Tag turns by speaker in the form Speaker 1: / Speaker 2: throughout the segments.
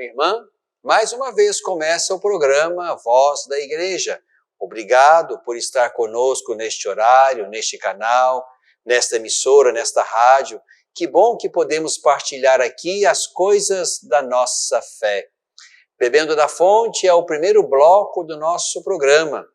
Speaker 1: minha irmã. Mais uma vez começa o programa Voz da Igreja. Obrigado por estar conosco neste horário, neste canal, nesta emissora, nesta rádio. Que bom que podemos partilhar aqui as coisas da nossa fé. Bebendo da Fonte é o primeiro bloco do nosso programa.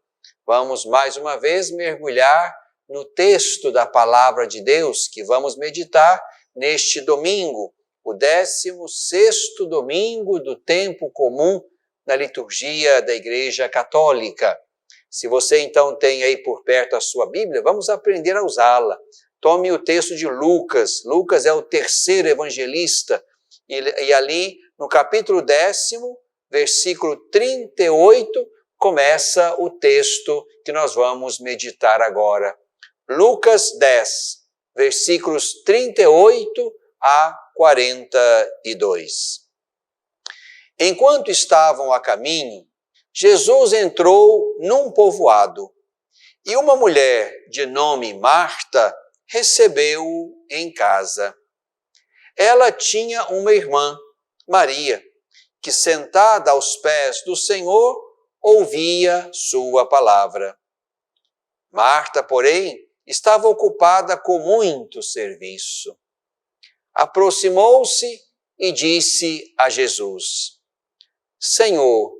Speaker 1: Vamos mais uma vez mergulhar no texto da Palavra de Deus que vamos meditar neste domingo, o 16º domingo do tempo comum na liturgia da Igreja Católica. Se você então tem aí por perto a sua Bíblia, vamos aprender a usá-la. Tome o texto de Lucas. Lucas é o terceiro evangelista e ali no capítulo 10º, versículo 38, começa o texto que nós vamos meditar agora. Lucas 10, versículos 38 a 42. Enquanto estavam a caminho, Jesus entrou num povoado e uma mulher de nome Marta recebeu-o em casa. Ela tinha uma irmã, Maria, que sentada aos pés do Senhor, ouvia sua palavra. Marta, porém, estava ocupada com muito serviço. Aproximou-se e disse a Jesus: Senhor,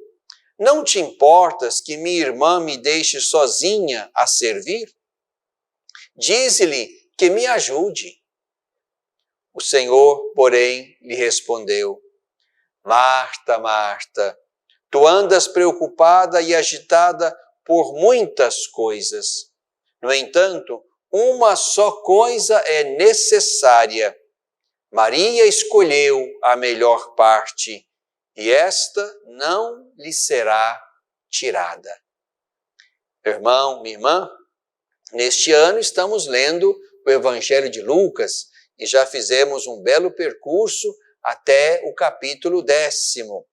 Speaker 1: não te importas que minha irmã me deixe sozinha a servir? Dize-lhe que me ajude. O Senhor, porém, lhe respondeu: Marta, Marta, tu andas preocupada e agitada por muitas coisas. No entanto, uma só coisa é necessária. Maria escolheu a melhor parte, e esta não lhe será tirada. Irmão, minha irmã, neste ano estamos lendo o Evangelho de Lucas e já fizemos um belo percurso até o capítulo 10º.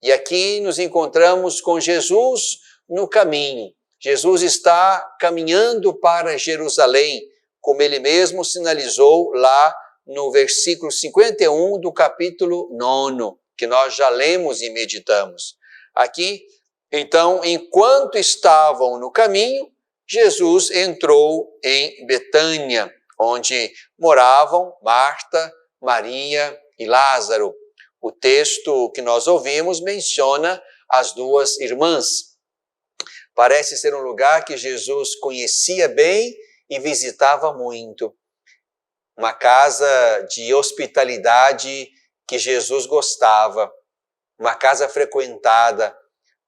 Speaker 1: E aqui nos encontramos com Jesus no caminho. Jesus está caminhando para Jerusalém, como ele mesmo sinalizou lá no versículo 51 do capítulo 9, que nós já lemos e meditamos. Aqui, então, enquanto estavam no caminho, Jesus entrou em Betânia, onde moravam Marta, Maria e Lázaro. O texto que nós ouvimos menciona as duas irmãs. Parece ser um lugar que Jesus conhecia bem e visitava muito. Uma casa de hospitalidade que Jesus gostava. Uma casa frequentada.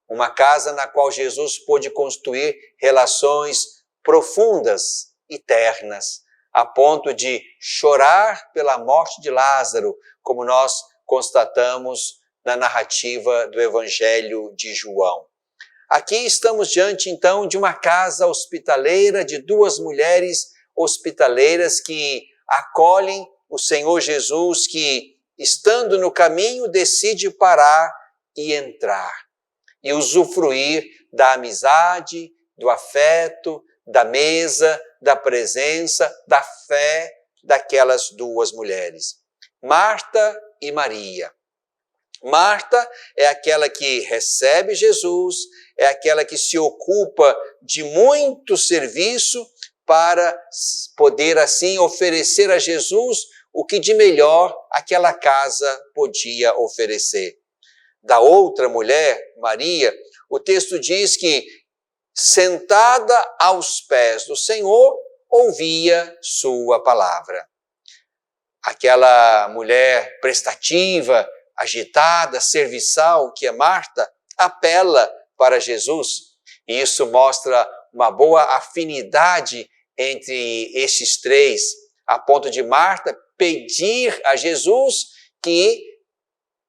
Speaker 1: Uma casa na qual Jesus pôde construir relações profundas e ternas, a ponto de chorar pela morte de Lázaro, como nós constatamos na narrativa do Evangelho de João. Aqui estamos diante, então, de uma casa hospitaleira, de duas mulheres hospitaleiras que acolhem o Senhor Jesus, que, estando no caminho, decide parar e entrar, e usufruir da amizade, do afeto, da mesa, da presença, da fé daquelas duas mulheres. Marta e Maria. Marta é aquela que recebe Jesus, é aquela que se ocupa de muito serviço para poder assim oferecer a Jesus o que de melhor aquela casa podia oferecer. Da outra mulher, Maria, o texto diz que, sentada aos pés do Senhor, ouvia sua palavra. Aquela mulher prestativa, agitada, serviçal, que é Marta, apela para Jesus. E isso mostra uma boa afinidade entre estes três, a ponto de Marta pedir a Jesus que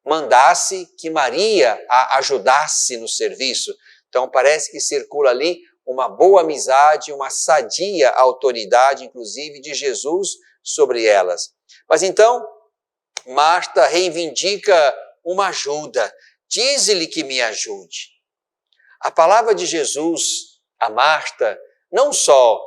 Speaker 1: mandasse que Maria a ajudasse no serviço. Então parece que circula ali uma boa amizade, uma sadia autoridade, inclusive, de Jesus sobre elas. Mas então, Marta reivindica uma ajuda. Diz-lhe que me ajude. A palavra de Jesus a Marta não só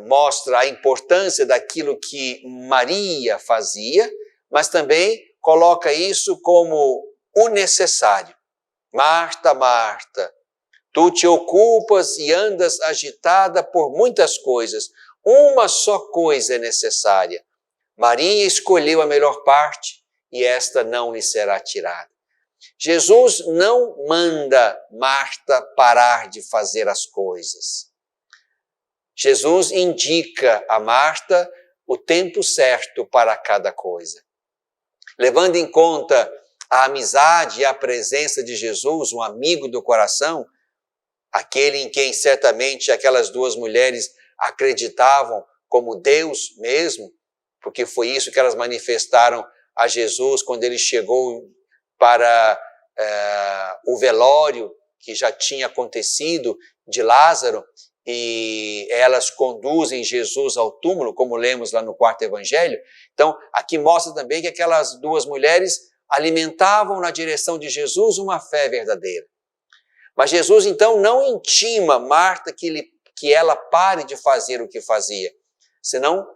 Speaker 1: mostra a importância daquilo que Maria fazia, mas também coloca isso como o necessário. Marta, Marta, tu te ocupas e andas agitada por muitas coisas. Uma só coisa é necessária. Maria escolheu a melhor parte e esta não lhe será tirada. Jesus não manda Marta parar de fazer as coisas. Jesus indica a Marta o tempo certo para cada coisa. Levando em conta a amizade e a presença de Jesus, um amigo do coração, aquele em quem certamente aquelas duas mulheres acreditavam como Deus mesmo, porque foi isso que elas manifestaram a Jesus quando ele chegou para o velório que já tinha acontecido de Lázaro, e elas conduzem Jesus ao túmulo, como lemos lá no 4º evangelho. Então, aqui mostra também que aquelas duas mulheres alimentavam na direção de Jesus uma fé verdadeira. Mas Jesus, então, não intima Marta que ela pare de fazer o que fazia, senão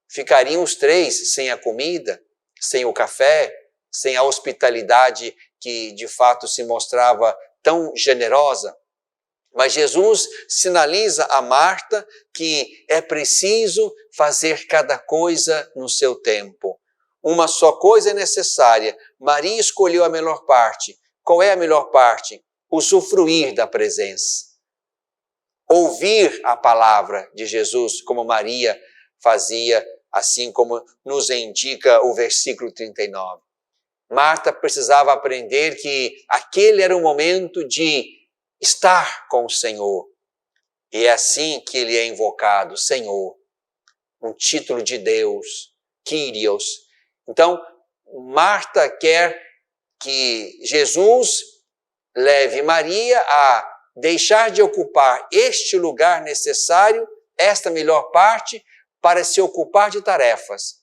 Speaker 1: ficariam os três sem a comida, sem o café, sem a hospitalidade que de fato se mostrava tão generosa. Mas Jesus sinaliza a Marta que é preciso fazer cada coisa no seu tempo. Uma só coisa é necessária. Maria escolheu a melhor parte. Qual é a melhor parte? Usufruir da presença. Ouvir a palavra de Jesus, como Maria fazia, assim como nos indica o versículo 39. Marta precisava aprender que aquele era o momento de estar com o Senhor. E é assim que ele é invocado, Senhor, um título de Deus, Kyrios. Então, Marta quer que Jesus leve Maria a deixar de ocupar este lugar necessário, esta melhor parte, para se ocupar de tarefas,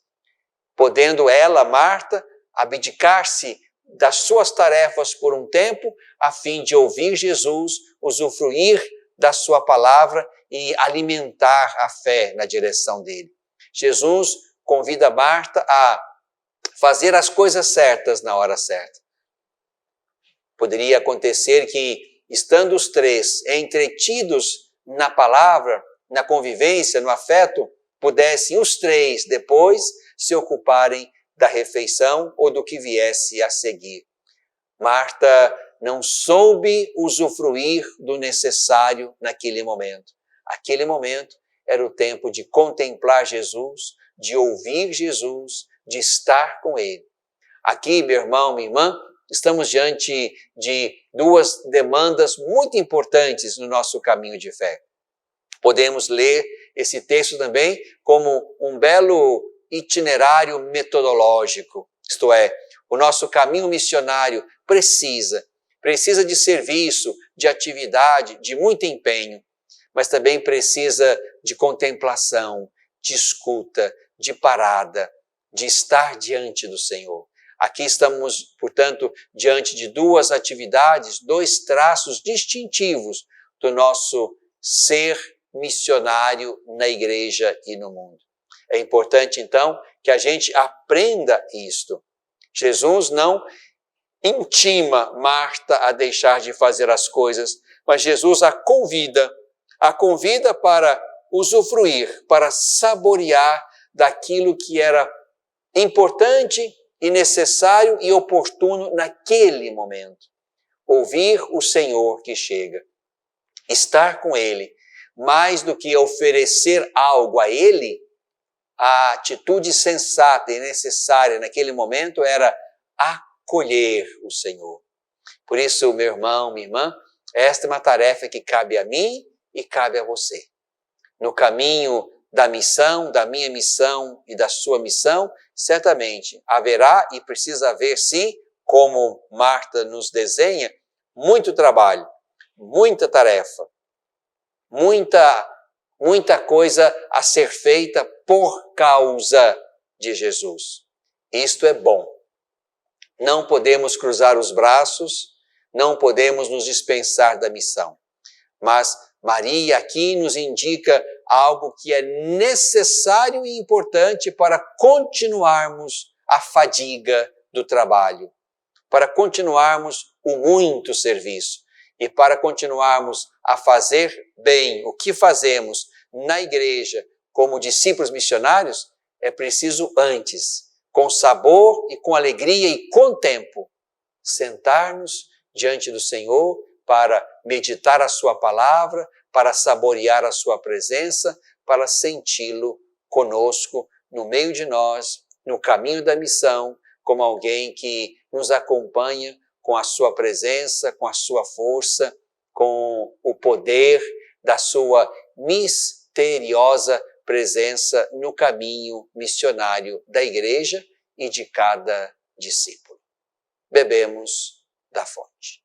Speaker 1: podendo ela, Marta, abdicar-se das suas tarefas por um tempo, a fim de ouvir Jesus, usufruir da sua palavra e alimentar a fé na direção dele. Jesus convida Marta a fazer as coisas certas na hora certa. Poderia acontecer que, estando os três entretidos na palavra, na convivência, no afeto, pudessem os três depois se ocuparem da refeição ou do que viesse a seguir. Marta não soube usufruir do necessário naquele momento. Aquele momento era o tempo de contemplar Jesus, de ouvir Jesus, de estar com Ele. Aqui, meu irmão, minha irmã, estamos diante de duas demandas muito importantes no nosso caminho de fé. Podemos ler esse texto também como um belo itinerário metodológico, isto é, o nosso caminho missionário precisa de serviço, de atividade, de muito empenho, mas também precisa de contemplação, de escuta, de parada, de estar diante do Senhor. Aqui estamos, portanto, diante de duas atividades, dois traços distintivos do nosso ser missionário na igreja e no mundo. É importante, então, que a gente aprenda isto. Jesus não intima Marta a deixar de fazer as coisas, mas Jesus a convida para usufruir, para saborear daquilo que era importante e necessário e oportuno naquele momento. Ouvir o Senhor que chega, estar com Ele, mais do que oferecer algo a Ele, a atitude sensata e necessária naquele momento era acolher o Senhor. Por isso, meu irmão, minha irmã, esta é uma tarefa que cabe a mim e cabe a você. No caminho da missão, da minha missão e da sua missão, certamente haverá e precisa haver, sim, como Marta nos desenha, muito trabalho, muita tarefa, muita coisa a ser feita por causa de Jesus. Isto é bom. Não podemos cruzar os braços, não podemos nos dispensar da missão. Mas Maria aqui nos indica algo que é necessário e importante para continuarmos a fadiga do trabalho, para continuarmos o muito serviço e para continuarmos a fazer bem o que fazemos na igreja como discípulos missionários, é preciso antes, com sabor e com alegria e com tempo, sentar-nos diante do Senhor para meditar a sua palavra, para saborear a sua presença, para senti-lo conosco, no meio de nós, no caminho da missão, como alguém que nos acompanha com a sua presença, com a sua força, com o poder da sua misteriosa presença no caminho missionário da igreja e de cada discípulo. Bebemos da fonte.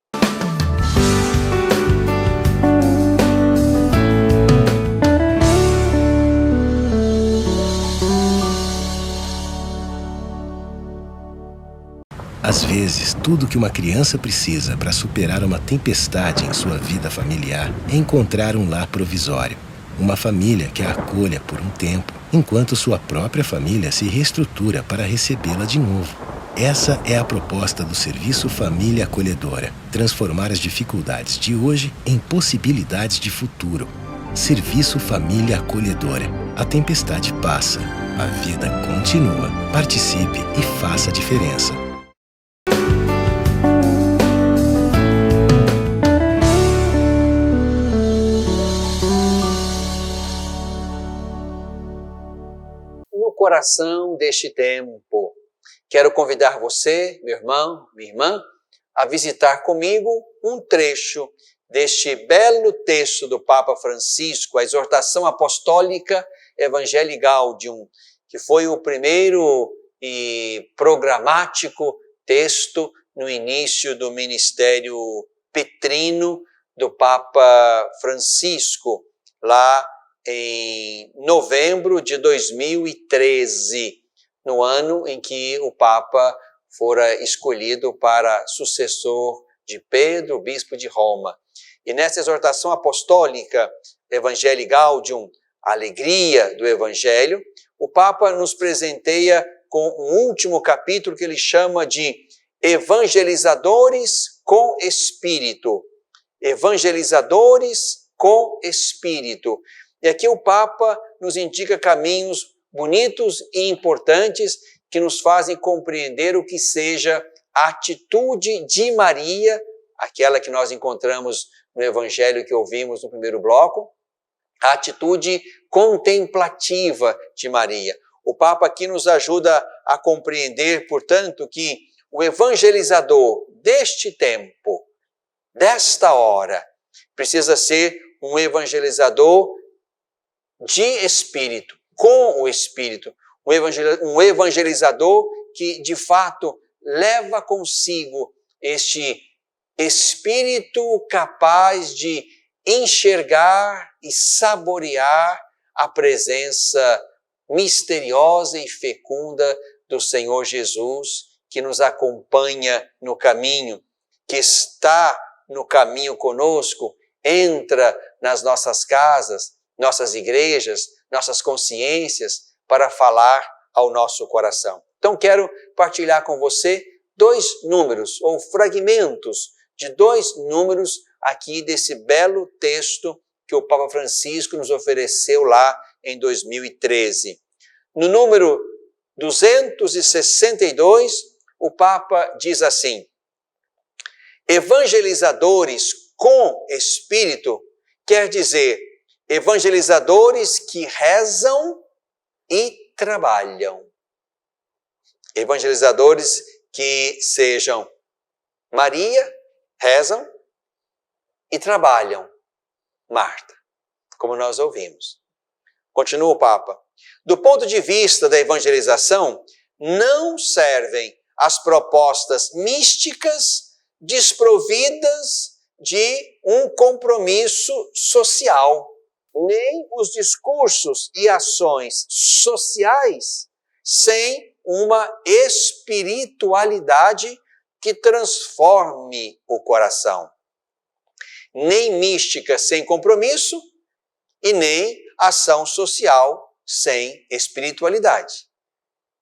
Speaker 2: Às vezes, tudo que uma criança precisa para superar uma tempestade em sua vida familiar é encontrar um lar provisório. Uma família que a acolha por um tempo, enquanto sua própria família se reestrutura para recebê-la de novo. Essa é a proposta do Serviço Família Acolhedora. Transformar as dificuldades de hoje em possibilidades de futuro. Serviço Família Acolhedora. A tempestade passa, a vida continua. Participe e faça a diferença.
Speaker 1: No coração deste tempo, quero convidar você, meu irmão, minha irmã, a visitar comigo um trecho deste belo texto do Papa Francisco, a exortação apostólica Evangelii Gaudium, que foi o primeiro e programático texto no início do ministério petrino do Papa Francisco, lá em novembro de 2013, no ano em que o Papa fora escolhido para sucessor de Pedro, bispo de Roma. E nessa exortação apostólica, Evangelii Gaudium, a alegria do Evangelho, o Papa nos presenteia com um último capítulo que ele chama de Evangelizadores com Espírito. Evangelizadores com Espírito. E aqui o Papa nos indica caminhos bonitos e importantes que nos fazem compreender o que seja a atitude de Maria, aquela que nós encontramos no Evangelho que ouvimos no primeiro bloco, a atitude contemplativa de Maria. O Papa aqui nos ajuda a compreender, portanto, que o evangelizador deste tempo, desta hora, precisa ser um evangelizador de espírito, com o espírito, um evangelizador que de fato leva consigo este espírito capaz de enxergar e saborear a presença misteriosa e fecunda do Senhor Jesus, que nos acompanha no caminho, que está no caminho conosco, entra nas nossas casas, nossas igrejas, nossas consciências, para falar ao nosso coração. Então quero partilhar com você 2 números, ou fragmentos de 2 números aqui desse belo texto que o Papa Francisco nos ofereceu lá em 2013. No número 262, o Papa diz assim: evangelizadores com espírito quer dizer evangelizadores que rezam e trabalham. Evangelizadores que sejam Maria, rezam e trabalham. Marta, como nós ouvimos. Continua o Papa. Do ponto de vista da evangelização, não servem as propostas místicas desprovidas de um compromisso social, nem os discursos e ações sociais sem uma espiritualidade que transforme o coração. Nem mística sem compromisso e nem ação social sem espiritualidade.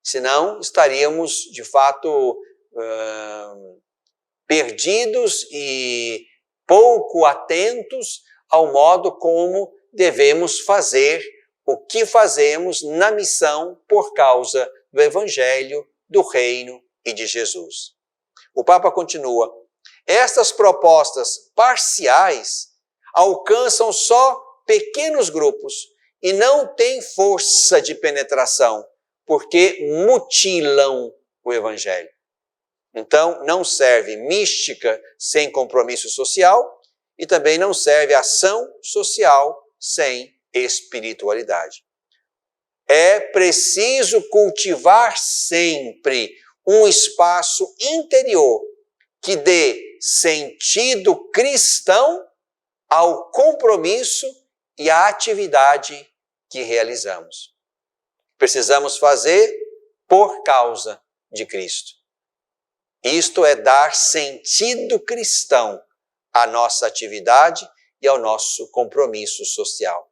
Speaker 1: Senão estaríamos, de fato, perdidos e pouco atentos ao modo como devemos fazer o que fazemos na missão por causa do Evangelho, do Reino e de Jesus. O Papa continua: estas propostas parciais alcançam só pequenos grupos e não têm força de penetração, porque mutilam o Evangelho. Então, não serve mística sem compromisso social e também não serve ação social sem espiritualidade. É preciso cultivar sempre um espaço interior que dê sentido cristão ao compromisso e à atividade que realizamos. Precisamos fazer por causa de Cristo. Isto é dar sentido cristão à nossa atividade e ao nosso compromisso social.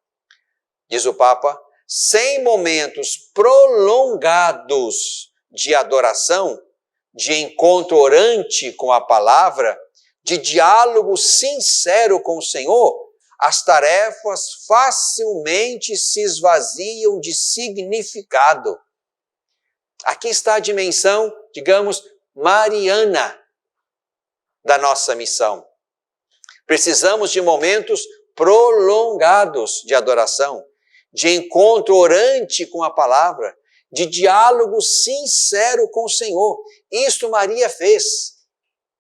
Speaker 1: Diz o Papa, sem momentos prolongados de adoração, de encontro orante com a palavra, de diálogo sincero com o Senhor, as tarefas facilmente se esvaziam de significado. Aqui está a dimensão, digamos, mariana da nossa missão. Precisamos de momentos prolongados de adoração, de encontro orante com a palavra, de diálogo sincero com o Senhor. Isto Maria fez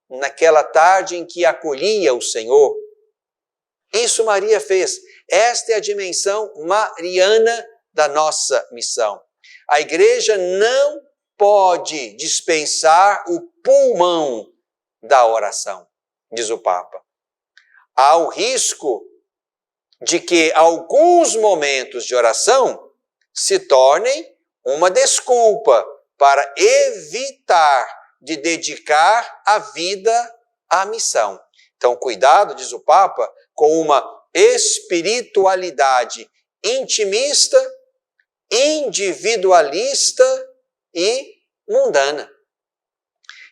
Speaker 1: naquela tarde em que acolhia o Senhor. Isso Maria fez. Esta é a dimensão mariana da nossa missão. A igreja não pode dispensar o pulmão da oração, diz o Papa. Há o risco de que alguns momentos de oração se tornem uma desculpa para evitar de dedicar a vida à missão. Então, cuidado, diz o Papa, com uma espiritualidade intimista, individualista e mundana.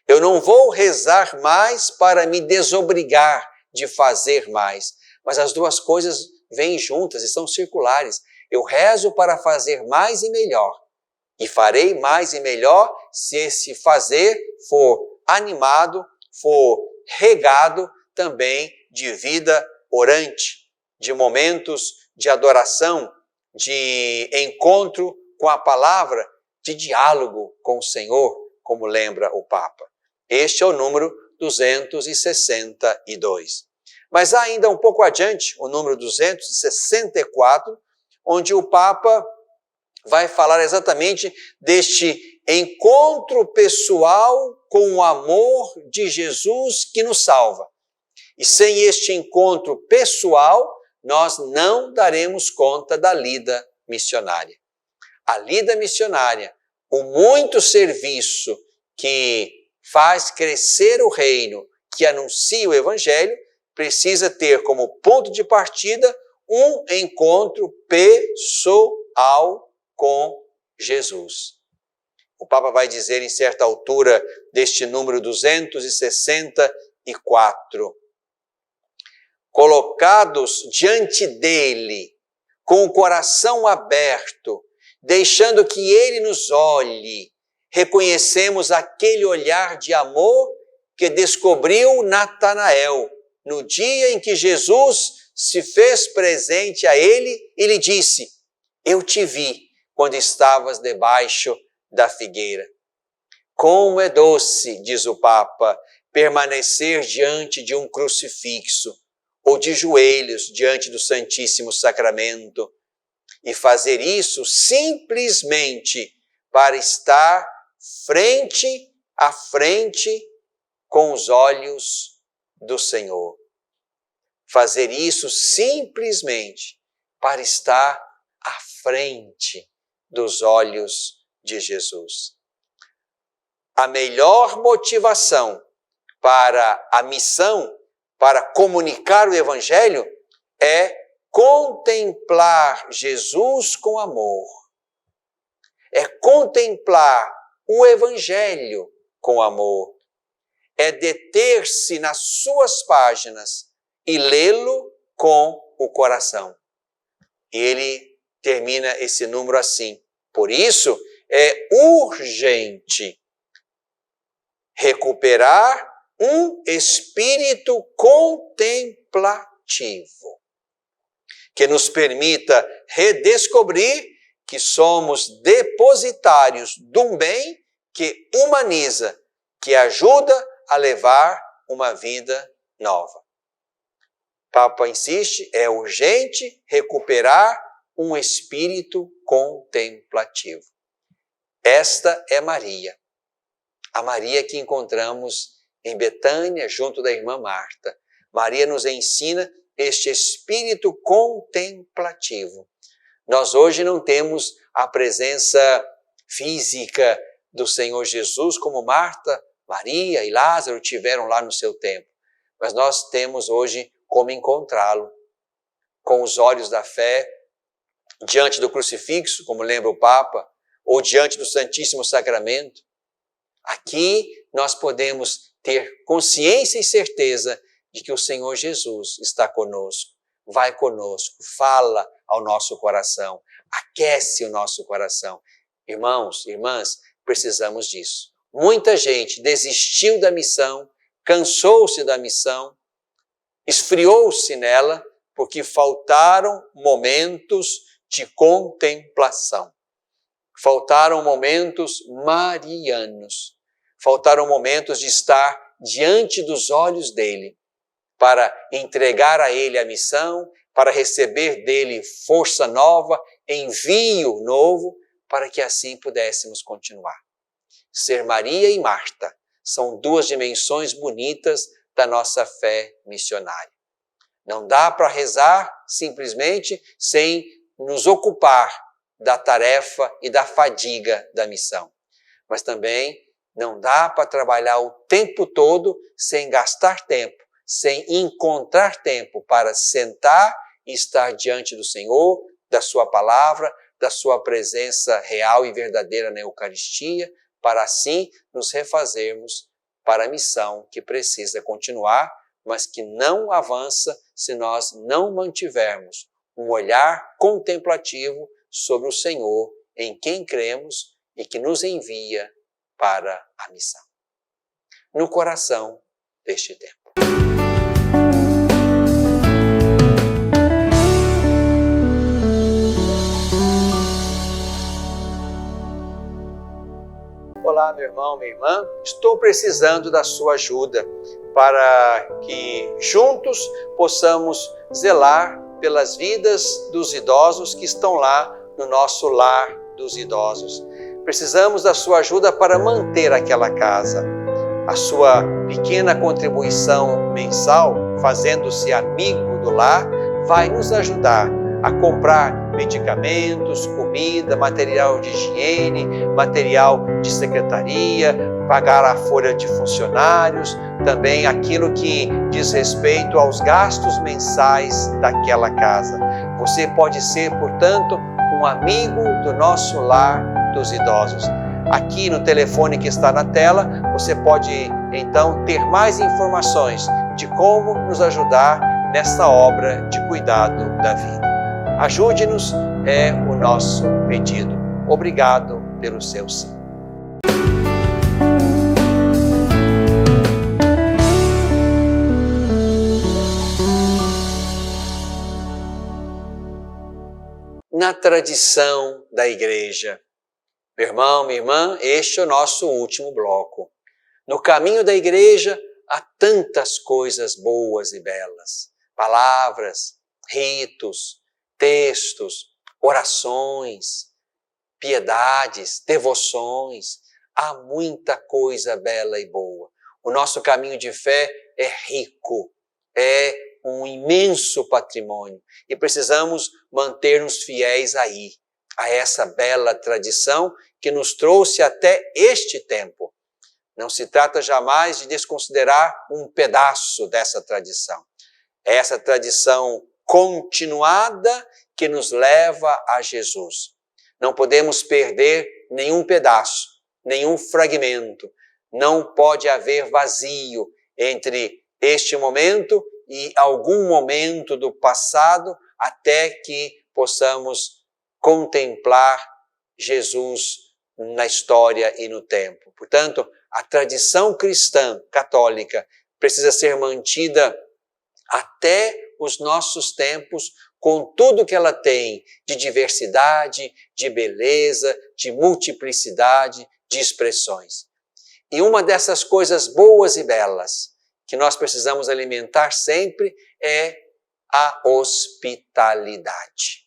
Speaker 1: Eu não vou rezar mais para me desobrigar de fazer mais, mas as duas coisas vêm juntas e são circulares. Eu rezo para fazer mais e melhor, e farei mais e melhor se esse fazer for animado, for regado também de vida orante, de momentos de adoração, de encontro com a palavra, de diálogo com o Senhor, como lembra o Papa. Este é o número 262. Mas há ainda um pouco adiante, o número 264, onde o Papa vai falar exatamente deste encontro pessoal com o amor de Jesus que nos salva. E sem este encontro pessoal, nós não daremos conta da lida missionária. A lida missionária, o muito serviço que faz crescer o reino, que anuncia o Evangelho, precisa ter como ponto de partida um encontro pessoal com Jesus. O Papa vai dizer em certa altura deste número 264, colocados diante dele, com o coração aberto, deixando que ele nos olhe, reconhecemos aquele olhar de amor que descobriu Natanael no dia em que Jesus se fez presente a ele e lhe disse: eu te vi quando estavas debaixo da figueira. Como é doce, diz o Papa, permanecer diante de um crucifixo ou de joelhos diante do Santíssimo Sacramento e fazer isso simplesmente para estar frente a frente com os olhos do Senhor. Fazer isso simplesmente para estar à frente dos olhos de Jesus. A melhor motivação para a missão, para comunicar o Evangelho, é contemplar Jesus com amor. É contemplar o Evangelho com amor. é deter-se nas suas páginas e lê-lo com o coração. E ele termina esse número assim: por isso é urgente recuperar um espírito contemplativo, que nos permita redescobrir que somos depositários de um bem que humaniza, que ajuda a levar uma vida nova. O Papa insiste, é urgente recuperar um espírito contemplativo. Esta é Maria, a Maria que encontramos em Betânia, junto da irmã Marta. Maria nos ensina este espírito contemplativo. Nós hoje não temos a presença física do Senhor Jesus como Marta, Maria e Lázaro tiveram lá no seu tempo. Mas nós temos hoje como encontrá-lo. Com os olhos da fé, diante do crucifixo, como lembra o Papa, ou diante do Santíssimo Sacramento. Aqui nós podemos ter consciência e certeza de que o Senhor Jesus está conosco, vai conosco, fala ao nosso coração, aquece o nosso coração. Irmãos, irmãs, precisamos disso. Muita gente desistiu da missão, cansou-se da missão, esfriou-se nela, porque faltaram momentos de contemplação. Faltaram momentos marianos. Faltaram momentos de estar diante dos olhos dele, para entregar a ele a missão, para receber dele força nova, envio novo, para que assim pudéssemos continuar. Ser Maria e Marta são duas dimensões bonitas da nossa fé missionária. Não dá para rezar simplesmente sem nos ocupar da tarefa e da fadiga da missão. Mas também não dá para trabalhar o tempo todo sem gastar tempo, sem encontrar tempo para sentar e estar diante do Senhor, da sua palavra, da sua presença real e verdadeira na Eucaristia, para assim nos refazermos para a missão que precisa continuar, mas que não avança se nós não mantivermos um olhar contemplativo sobre o Senhor, em quem cremos e que nos envia para a missão. No coração deste tempo. Olá, meu irmão, minha irmã, estou precisando da sua ajuda para que juntos possamos zelar pelas vidas dos idosos que estão lá no nosso lar dos idosos. Precisamos da sua ajuda para manter aquela casa. A sua pequena contribuição mensal, fazendo-se amigo do lar, vai nos ajudar a comprar medicamentos, comida, material de higiene, material de secretaria, pagar a folha de funcionários, também aquilo que diz respeito aos gastos mensais daquela casa. Você pode ser, portanto, um amigo do nosso lar dos idosos. Aqui no telefone que está na tela, você pode então ter mais informações de como nos ajudar nessa obra de cuidado da vida. Ajude-nos, é o nosso pedido. Obrigado pelo seu sim. Na tradição da Igreja. Meu irmão, minha irmã, este é o nosso último bloco. No caminho da Igreja há tantas coisas boas e belas. Palavras, ritos, textos, orações, piedades, devoções. Há muita coisa bela e boa. O nosso caminho de fé é rico, é um imenso patrimônio e precisamos manter-nos fiéis aí, a essa bela tradição que nos trouxe até este tempo. Não se trata jamais de desconsiderar um pedaço dessa tradição. É essa tradição continuada que nos leva a Jesus. Não podemos perder nenhum pedaço, nenhum fragmento. Não pode haver vazio entre este momento e algum momento do passado até que possamos contemplar Jesus na história e no tempo. Portanto, a tradição cristã católica precisa ser mantida até os nossos tempos, com tudo que ela tem de diversidade, de beleza, de multiplicidade, de expressões. E uma dessas coisas boas e belas que nós precisamos alimentar sempre é a hospitalidade.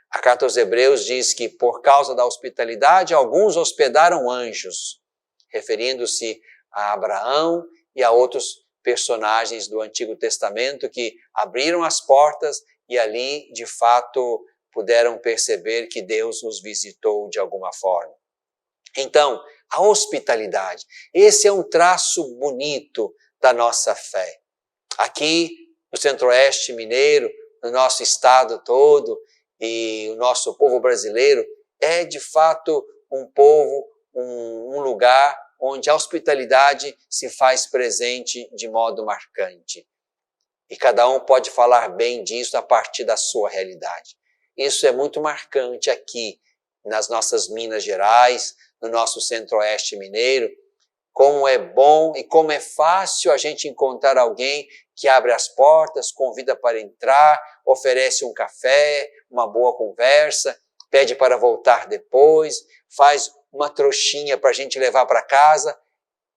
Speaker 1: A carta aos Hebreus diz que por causa da hospitalidade alguns hospedaram anjos, referindo-se a Abraão e a outros personagens do Antigo Testamento que abriram as portas e ali, de fato, puderam perceber que Deus nos visitou de alguma forma. Então, a hospitalidade, esse é um traço bonito da nossa fé. Aqui no Centro-Oeste mineiro, no nosso estado todo, e o nosso povo brasileiro é de fato um povo, um lugar onde a hospitalidade se faz presente de modo marcante. E cada um pode falar bem disso a partir da sua realidade. Isso é muito marcante aqui nas nossas Minas Gerais, no nosso Centro-Oeste mineiro. Como é bom e como é fácil a gente encontrar alguém que abre as portas, convida para entrar, oferece um café, uma boa conversa, pede para voltar depois, faz uma trouxinha para a gente levar para casa.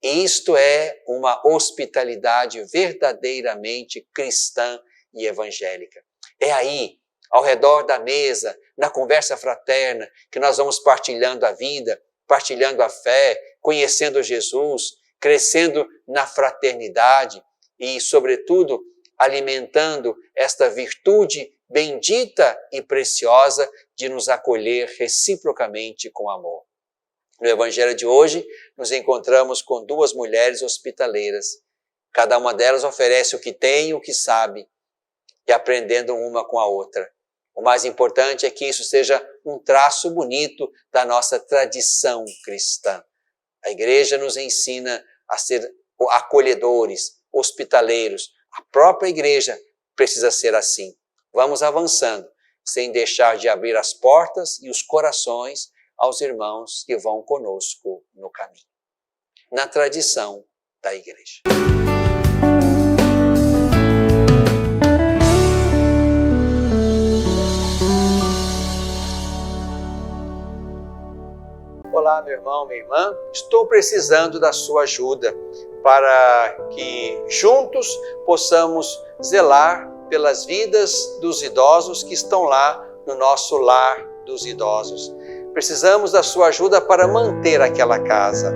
Speaker 1: Isto é uma hospitalidade verdadeiramente cristã e evangélica. É aí, ao redor da mesa, na conversa fraterna, que nós vamos partilhando a vida, partilhando a fé, conhecendo Jesus, crescendo na fraternidade e, sobretudo, alimentando esta virtude bendita e preciosa de nos acolher reciprocamente com amor. No Evangelho de hoje, nos encontramos com duas mulheres hospitaleiras. Cada uma delas oferece o que tem e o que sabe, e aprendendo uma com a outra. O mais importante é que isso seja um traço bonito da nossa tradição cristã. A Igreja nos ensina a ser acolhedores, hospitaleiros. A própria Igreja precisa ser assim. Vamos avançando, sem deixar de abrir as portas e os corações aos irmãos que vão conosco no caminho, na tradição da Igreja. Olá, meu irmão, minha irmã, estou precisando da sua ajuda para que juntos possamos zelar pelas vidas dos idosos que estão lá no nosso lar dos idosos. Precisamos da sua ajuda para manter aquela casa.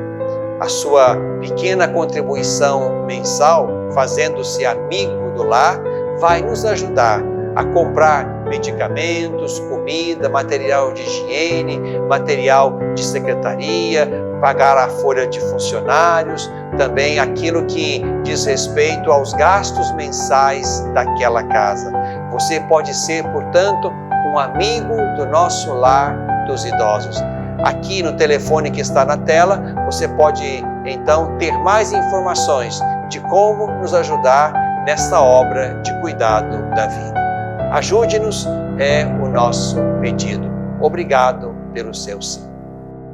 Speaker 1: A sua pequena contribuição mensal, fazendo-se amigo do lar, vai nos ajudar a comprar medicamentos, comida, material de higiene, material de secretaria, pagar a folha de funcionários, também aquilo que diz respeito aos gastos mensais daquela casa. Você pode ser, portanto, um amigo do nosso lar dos idosos. Aqui no telefone que está na tela, você pode então ter mais informações de como nos ajudar nessa obra de cuidado da vida. Ajude-nos, é o nosso pedido. Obrigado pelo seu sim.